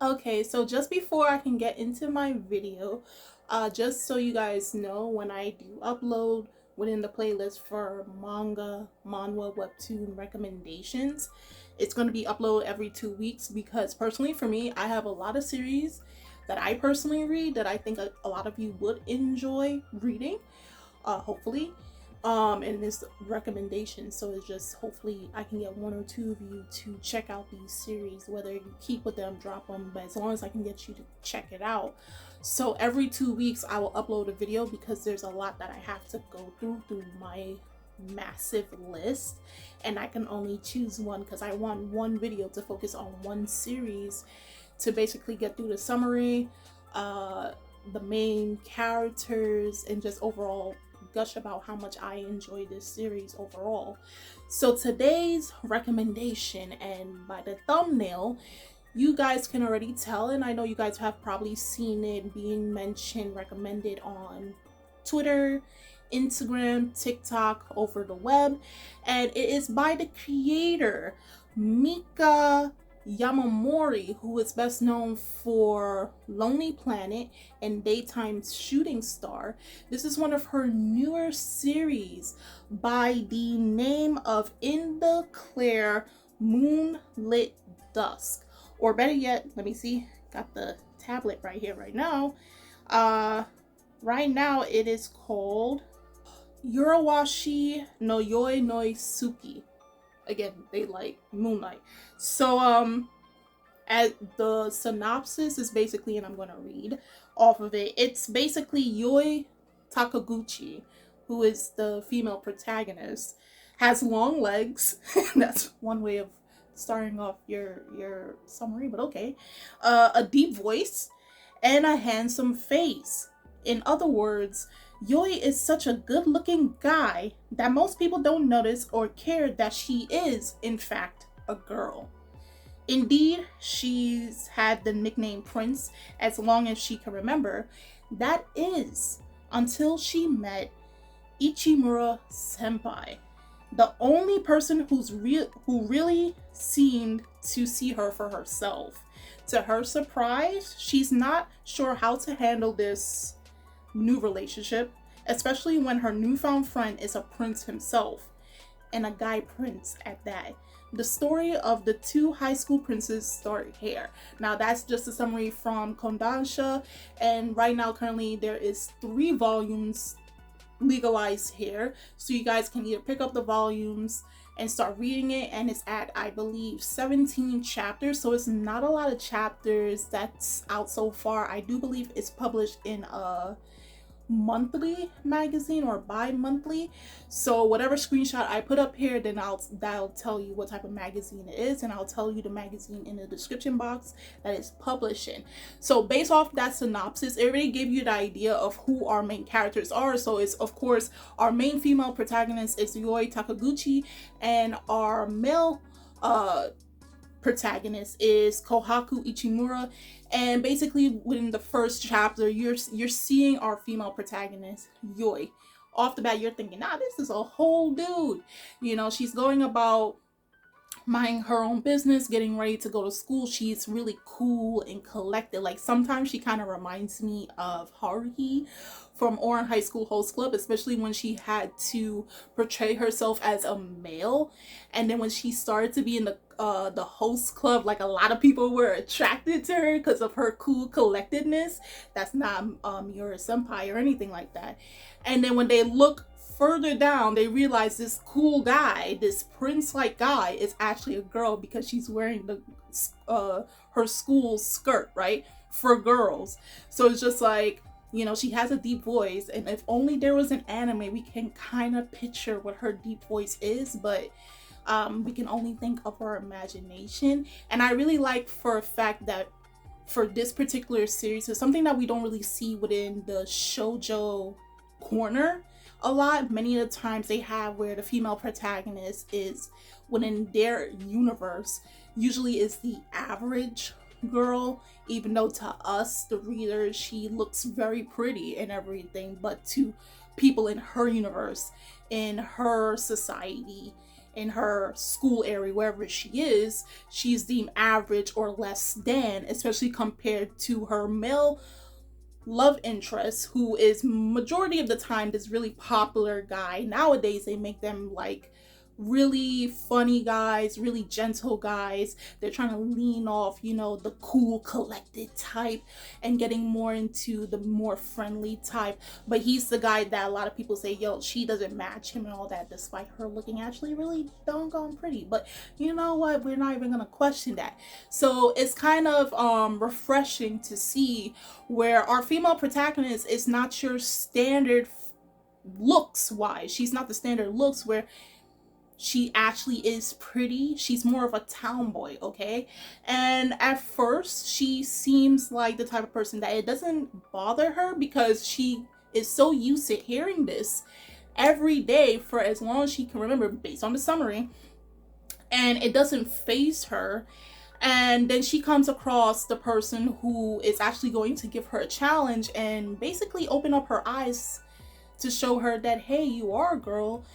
Okay, so just before I can get into my video, just so you guys know, when I do upload within the playlist for manga, manhwa, webtoon recommendations, it's going to be uploaded every 2 weeks because personally for me, I have a lot of series that I personally read that I think a lot of you would enjoy reading, hopefully. And this recommendation, so it's just hopefully I can get one or two of you to check out these series, whether you keep with them, drop them, but as long as I can get you to check it out. So every 2 weeks I will upload a video because there's a lot that I have to go through my massive list, and I can only choose one because I want one video to focus on one series to basically get through the summary, the main characters, and just overall gush about how much I enjoy this series overall. So today's recommendation, and by the thumbnail, you guys can already tell, and I know you guys have probably seen it being mentioned, recommended on Twitter, Instagram, TikTok, over the web, and it is by the creator Mika Yamamori, who is best known for Lonely Planet and Daytime Shooting Star. This is one of her newer series by the name of In the Clear Moonlit Dusk. Or better yet, let me see, got the tablet right here right now. Right now it is called Uruwashi no Yoi no Tsuki. Again, they like moonlight. So at the synopsis is basically, and I'm gonna read off of it, it's basically Yoi Takaguchi, who is the female protagonist, has long legs. That's one way of starting off your summary, but okay. A deep voice and a handsome face. In other words, Yoi is such a good looking guy that most people don't notice or care that she is, in fact, a girl. Indeed, she's had the nickname Prince as long as she can remember. That is until she met Ichimura Senpai, the only person who really seemed to see her for herself. To her surprise, she's not sure how to handle this new relationship, especially when her newfound friend is a prince himself, and a guy prince at that. The story of the two high school princes start here. Now that's just a summary from Kodansha, and right now currently there is 3 volumes legalized here, so you guys can either pick up the volumes and start reading it, and it's at, I believe, 17 chapters, so it's not a lot of chapters that's out so far. I do believe it's published in a monthly magazine or bi-monthly, so whatever screenshot I put up here, then that'll tell you what type of magazine it is, and I'll tell you the magazine in the description box that it's published in. So based off that synopsis, it already gave you the idea of who our main characters are. So it's, of course, our main female protagonist is Yoi Takaguchi, and our male protagonist is Kohaku Ichimura. And basically within the first chapter, you're seeing our female protagonist Yoi. Off the bat, you're thinking, nah, this is a whole dude. You know, she's going about minding her own business, getting ready to go to school. She's really cool and collected. Like, sometimes she kind of reminds me of Haruhi from Oran High School Host Club, especially when she had to portray herself as a male. And then when she started to be in the host club, like, a lot of people were attracted to her because of her cool collectedness. That's not Miura Senpai or anything like that. And then when they look further down, they realize this cool guy, this prince-like guy, is actually a girl because she's wearing the her school skirt, right, for girls. So it's just like, you know, she has a deep voice, and if only there was an anime, we can kind of picture what her deep voice is, but we can only think of her imagination. And I really like for a fact that for this particular series, it's something that we don't really see within the shoujo corner a lot. Many of the times they have where the female protagonist is, within their universe, usually is the average girl, even though to us, the readers, she looks very pretty and everything, but to people in her universe, in her society, in her school area, wherever she is, she's deemed average or less than, especially compared to her male love interest, who is majority of the time this really popular guy. Nowadays they make them like really funny guys, really gentle guys. They're trying to lean off, you know, the cool collected type and getting more into the more friendly type. But he's the guy that a lot of people say, yo, she doesn't match him and all that, despite her looking actually really doggone pretty. But you know what, we're not even gonna question that. So it's kind of refreshing to see where our female protagonist is not your standard looks wise. She's not the standard looks where she actually is pretty. She's more of a tomboy, okay? And at first, she seems like the type of person that it doesn't bother her because she is so used to hearing this every day for as long as she can remember based on the summary. And it doesn't faze her. And then she comes across the person who is actually going to give her a challenge and basically open up her eyes to show her that, hey, you are a girl.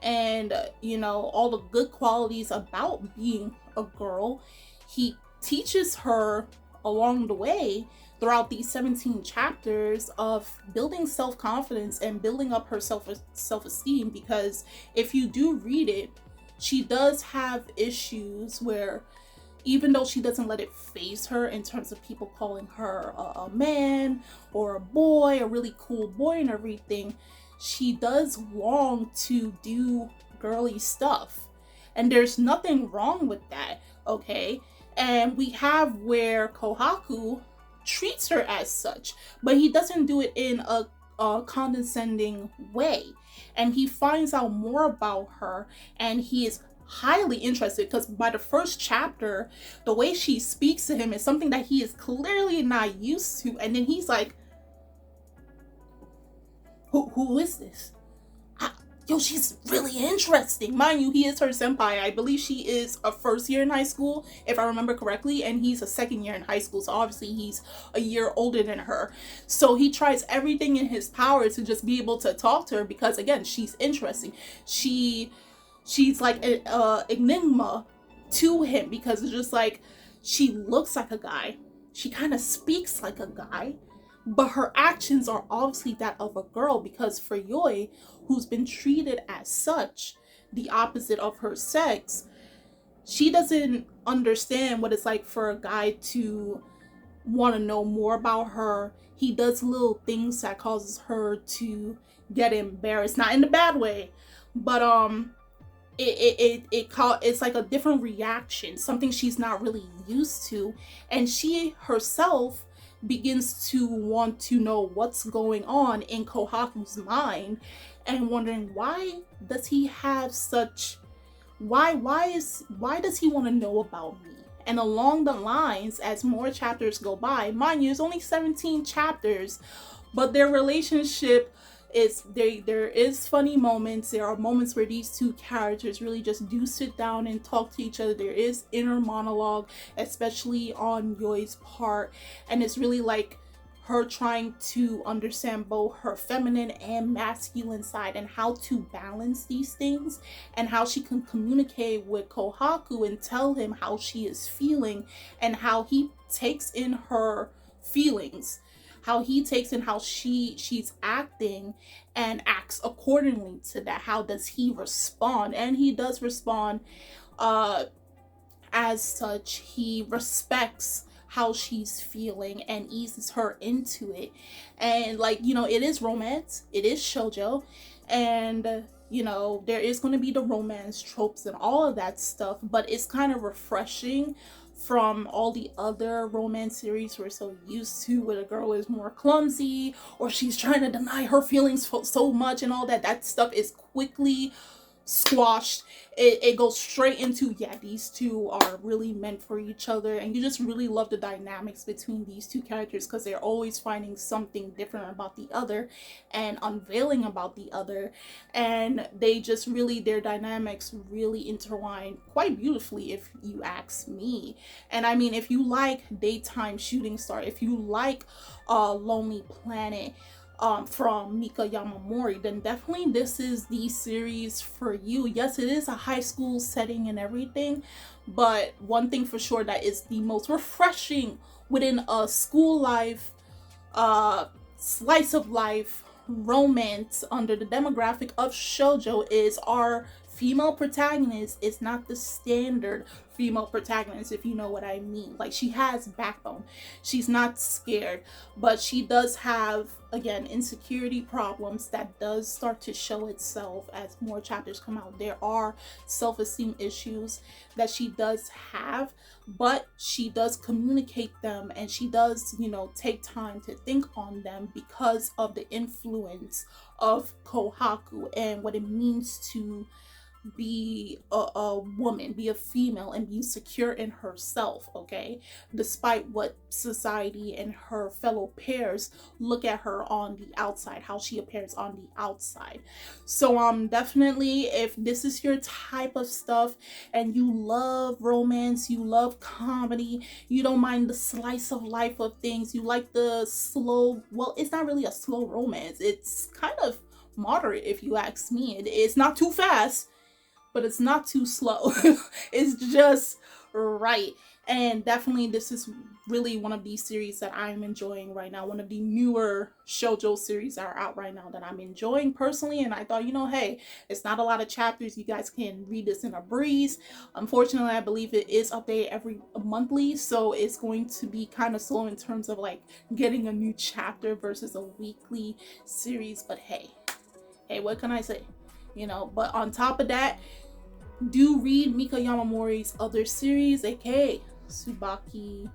And you know, all the good qualities about being a girl. He teaches her along the way throughout these 17 chapters of building self-confidence and building up her self-esteem, because if you do read it, she does have issues where even though she doesn't let it faze her in terms of people calling her a man or a boy, a really cool boy and everything, she does long to do girly stuff. And there's nothing wrong with that, okay? And we have where Kohaku treats her as such, but he doesn't do it in a condescending way. And he finds out more about her, and he is highly interested because by the first chapter, the way she speaks to him is something that he is clearly not used to. And then he's like, who is this? Yo, she's really interesting. Mind you, he is her senpai. I believe she is a first year in high school, if I remember correctly, and he's a second year in high school, so obviously he's a year older than her. So he tries everything in his power to just be able to talk to her because, again, she's interesting. She's like an enigma to him because it's just like, she looks like a guy. She kind of speaks like a guy. But her actions are obviously that of a girl because for Yoi, who's been treated as such, the opposite of her sex, she doesn't understand what it's like for a guy to want to know more about her. He does little things that causes her to get embarrassed, not in the bad way, but it's like a different reaction, something she's not really used to, and she herself begins to want to know what's going on in Kohaku's mind and wondering why does he have such why does he want to know about me? And along the lines, as more chapters go by, mind you, it's only 17 chapters, but their relationship is there is funny moments. There are moments where these two characters really just do sit down and talk to each other. There is inner monologue, especially on Yoi's part, and it's really like her trying to understand both her feminine and masculine side and how to balance these things and how she can communicate with Kohaku and tell him how she is feeling and how he takes in her feelings, how he takes in how she's acting and acts accordingly to that. How does he respond? And he does respond as such. He respects how she's feeling and eases her into it. And like, you know, it is romance, it is shoujo, and you know, there is going to be the romance tropes and all of that stuff, but it's kind of refreshing from all the other romance series we're so used to, where the girl is more clumsy or she's trying to deny her feelings so much and all that. That stuff is quickly squashed. It goes straight into, yeah, these two are really meant for each other, and you just really love the dynamics between these two characters because they're always finding something different about the other and unveiling about the other, and they just really, their dynamics really intertwine quite beautifully, if you ask me. And I mean, if you like Daytime Shooting Star, if you like Lonely Planet, from Mika Yamamori, then definitely this is the series for you. Yes, it is a high school setting and everything, but one thing for sure that is the most refreshing within a school life, slice of life romance under the demographic of shoujo is our female protagonist is not the standard female protagonist, if you know what I mean. Like, she has backbone, she's not scared, but she does have, again, insecurity problems that does start to show itself as more chapters come out. There are self-esteem issues that she does have, but she does communicate them, and she does, you know, take time to think on them because of the influence of kohaku and what it means to be a woman, be a female, and be secure in herself, okay? Despite what society and her fellow peers look at her on the outside, how she appears on the outside. So definitely, if this is your type of stuff and you love romance, you love comedy, you don't mind the slice of life of things, you like the slow, well, it's not really a slow romance, it's kind of moderate if you ask me. It's not too fast, but it's not too slow. It's just right. And definitely this is really one of these series that I'm enjoying right now. One of the newer shoujo series that are out right now that I'm enjoying personally. And I thought, you know, hey, it's not a lot of chapters. You guys can read this in a breeze. Unfortunately, I believe it is updated every monthly. So it's going to be kind of slow in terms of like getting a new chapter versus a weekly series. But hey, what can I say? You know, but on top of that, do read Mika Yamamori's other series, aka Tsubaki,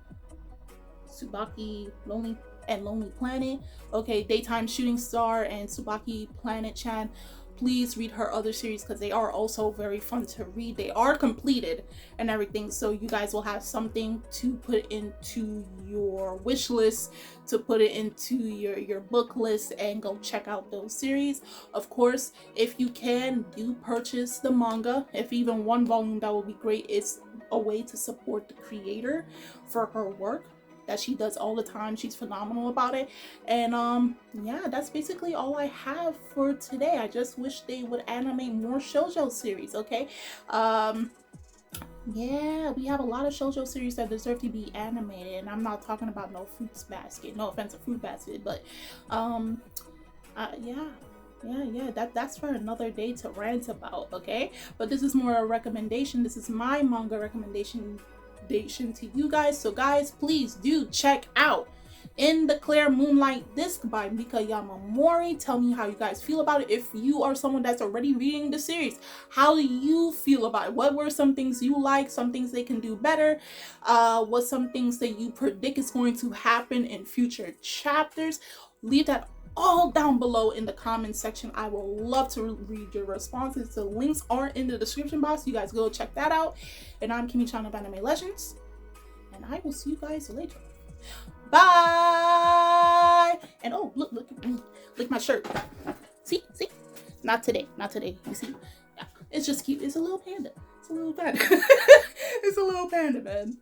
Lonely Planet. Okay, Daytime Shooting Star and Tsubaki Planet-chan. Please read her other series because they are also very fun to read. They are completed and everything, so you guys will have something to put into your wish list, to put it into your book list, and go check out those series. Of course, if you can, do purchase the manga. If even one volume, that would be great. It's a way to support the creator for her work that she does all the time. She's phenomenal about it. And yeah, that's basically all I have for today. I just wish they would animate more shoujo series, okay? Yeah, we have a lot of shoujo series that deserve to be animated, and I'm not talking about no Fruits Basket, no offense to Fruit Basket, but yeah, that's for another day to rant about, okay? But this is more a recommendation. This is my manga recommendation to you guys. So guys, please do check out In the Clear Moonlight Dusk by Mika Yamamori. Tell me how you guys feel about it. If you are someone that's already reading the series, how do you feel about it? What were some things you like, some things they can do better? What some things that you predict is going to happen in future chapters? Leave that all down below in the comment section. I will love to read your responses. The links are in the description box. You guys go check that out. And I'm Kimi-chan of Anime Legends, and I will see you guys later. Bye. And oh, look my shirt. See, not today. You see, yeah, it's just cute. It's a little panda. It's a little panda, man.